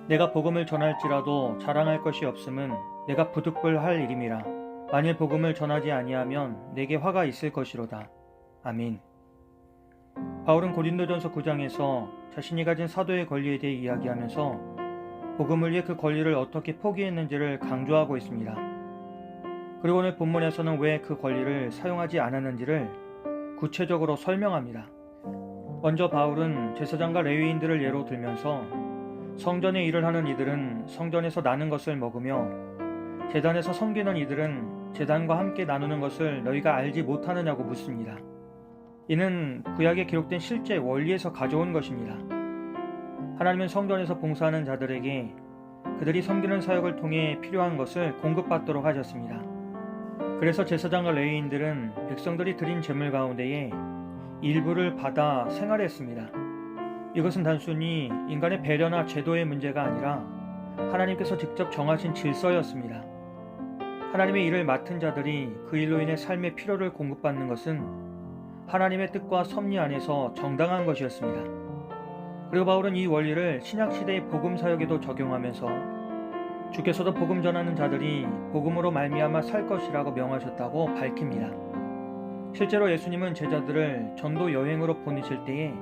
내가 복음을 전할지라도 자랑할 것이 없음은 내가 부득불할 일임이라. 만일 복음을 전하지 아니하면 내게 화가 있을 것이로다. 아민. 바울은 고린도전서 9장에서 자신이 가진 사도의 권리에 대해 이야기하면서 복음을 위해 그 권리를 어떻게 포기했는지를 강조하고 있습니다. 그리고 오늘 본문에서는 왜 그 권리를 사용하지 않았는지를 구체적으로 설명합니다. 먼저 바울은 제사장과 레위인들을 예로 들면서 성전의 일을 하는 이들은 성전에서 나는 것을 먹으며 제단에서 섬기는 이들은 제단과 함께 나누는 것을 너희가 알지 못하느냐고 묻습니다. 이는 구약에 기록된 실제 원리에서 가져온 것입니다. 하나님은 성전에서 봉사하는 자들에게 그들이 섬기는 사역을 통해 필요한 것을 공급받도록 하셨습니다. 그래서 제사장과 레위인들은 백성들이 드린 제물 가운데에 일부를 받아 생활했습니다. 이것은 단순히 인간의 배려나 제도의 문제가 아니라 하나님께서 직접 정하신 질서였습니다. 하나님의 일을 맡은 자들이 그 일로 인해 삶의 필요를 공급받는 것은 하나님의 뜻과 섭리 안에서 정당한 것이었습니다. 그리고 바울은 이 원리를 신약시대의 복음 사역에도 적용하면서 주께서도 복음 전하는 자들이 복음으로 말미암아 살 것이라고 명하셨다고 밝힙니다. 실제로 예수님은 제자들을 전도 여행으로 보내실 때에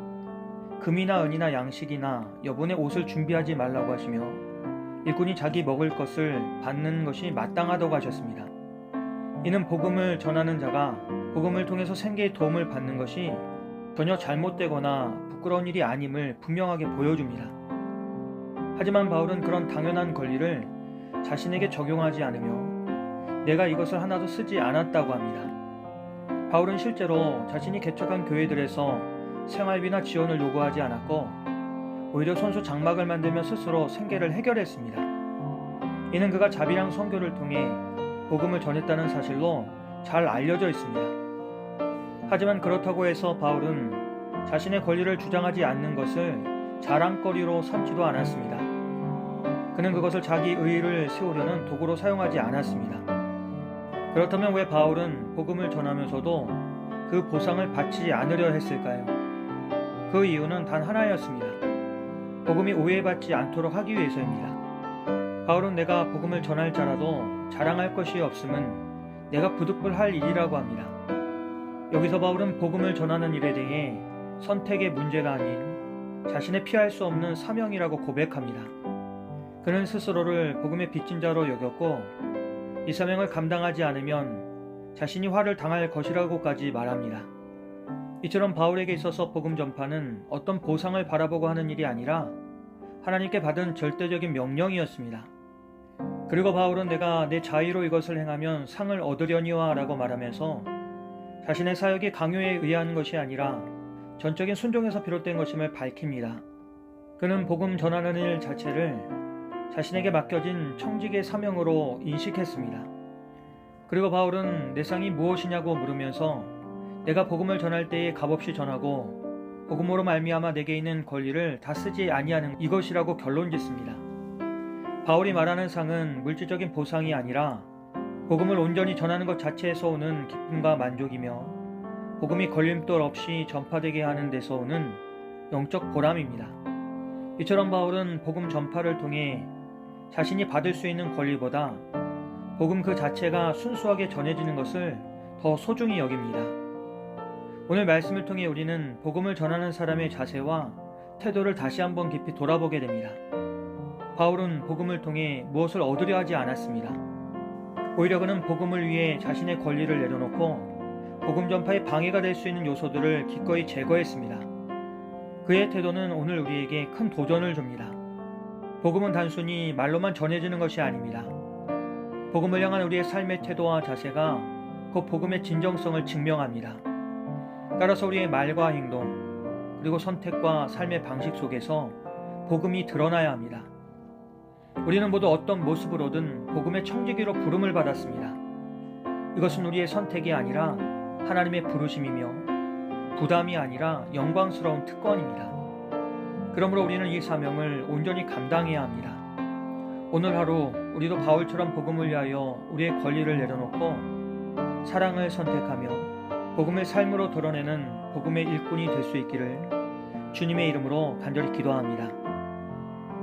금이나 은이나 양식이나 여분의 옷을 준비하지 말라고 하시며 일꾼이 자기 먹을 것을 받는 것이 마땅하다고 하셨습니다. 이는 복음을 전하는 자가 복음을 통해서 생계의 도움을 받는 것이 전혀 잘못되거나 부끄러운 일이 아님을 분명하게 보여줍니다. 하지만 바울은 그런 당연한 권리를 자신에게 적용하지 않으며 내가 이것을 하나도 쓰지 않았다고 합니다. 바울은 실제로 자신이 개척한 교회들에서 생활비나 지원을 요구하지 않았고 오히려 손수 장막을 만들며 스스로 생계를 해결했습니다. 이는 그가 자비랑 선교를 통해 복음을 전했다는 사실로 잘 알려져 있습니다. 하지만 그렇다고 해서 바울은 자신의 권리를 주장하지 않는 것을 자랑거리로 삼지도 않았습니다. 그는 그것을 자기 의의를 세우려는 도구로 사용하지 않았습니다. 그렇다면 왜 바울은 복음을 전하면서도 그 보상을 받지 않으려 했을까요? 그 이유는 단 하나였습니다. 복음이 오해받지 않도록 하기 위해서입니다. 바울은 내가 복음을 전할 자라도 자랑할 것이 없음은 내가 부득불할 일이라고 합니다. 여기서 바울은 복음을 전하는 일에 대해 선택의 문제가 아닌 자신의 피할 수 없는 사명이라고 고백합니다. 그는 스스로를 복음의 빚진 자로 여겼고 이 사명을 감당하지 않으면 자신이 화를 당할 것이라고까지 말합니다. 이처럼 바울에게 있어서 복음 전파는 어떤 보상을 바라보고 하는 일이 아니라 하나님께 받은 절대적인 명령이었습니다. 그리고 바울은 내가 내 자의로 이것을 행하면 상을 얻으려니와 라고 말하면서 자신의 사역이 강요에 의한 것이 아니라 전적인 순종에서 비롯된 것임을 밝힙니다. 그는 복음 전하는 일 자체를 자신에게 맡겨진 청직의 사명으로 인식했습니다. 그리고 바울은 내 상이 무엇이냐고 물으면서 내가 복음을 전할 때에 값없이 전하고 복음으로 말미암아 내게 있는 권리를 다 쓰지 아니하는 이것이라고 결론짓습니다. 바울이 말하는 상은 물질적인 보상이 아니라 복음을 온전히 전하는 것 자체에서 오는 기쁨과 만족이며 복음이 걸림돌 없이 전파되게 하는 데서 오는 영적 보람입니다. 이처럼 바울은 복음 전파를 통해 자신이 받을 수 있는 권리보다 복음 그 자체가 순수하게 전해지는 것을 더 소중히 여깁니다. 오늘 말씀을 통해 우리는 복음을 전하는 사람의 자세와 태도를 다시 한번 깊이 돌아보게 됩니다. 바울은 복음을 통해 무엇을 얻으려 하지 않았습니다. 오히려 그는 복음을 위해 자신의 권리를 내려놓고 복음 전파에 방해가 될 수 있는 요소들을 기꺼이 제거했습니다. 그의 태도는 오늘 우리에게 큰 도전을 줍니다. 복음은 단순히 말로만 전해지는 것이 아닙니다. 복음을 향한 우리의 삶의 태도와 자세가 그 복음의 진정성을 증명합니다. 따라서 우리의 말과 행동, 그리고 선택과 삶의 방식 속에서 복음이 드러나야 합니다. 우리는 모두 어떤 모습으로든 복음의 청지기로 부름을 받았습니다. 이것은 우리의 선택이 아니라 하나님의 부르심이며 부담이 아니라 영광스러운 특권입니다. 그러므로 우리는 이 사명을 온전히 감당해야 합니다. 오늘 하루 우리도 바울처럼 복음을 위하여 우리의 권리를 내려놓고 사랑을 선택하며 복음의 삶으로 드러내는 복음의 일꾼이 될 수 있기를 주님의 이름으로 간절히 기도합니다.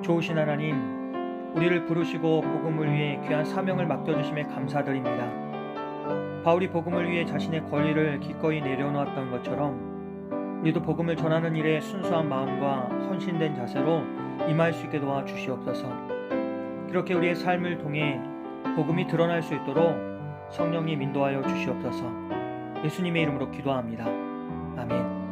좋으신 하나님, 우리를 부르시고 복음을 위해 귀한 사명을 맡겨주심에 감사드립니다. 바울이 복음을 위해 자신의 권리를 기꺼이 내려놓았던 것처럼 우리도 복음을 전하는 일에 순수한 마음과 헌신된 자세로 임할 수 있게 도와주시옵소서. 그렇게 우리의 삶을 통해 복음이 드러날 수 있도록 성령님 인도하여 주시옵소서. 예수님의 이름으로 기도합니다. 아멘.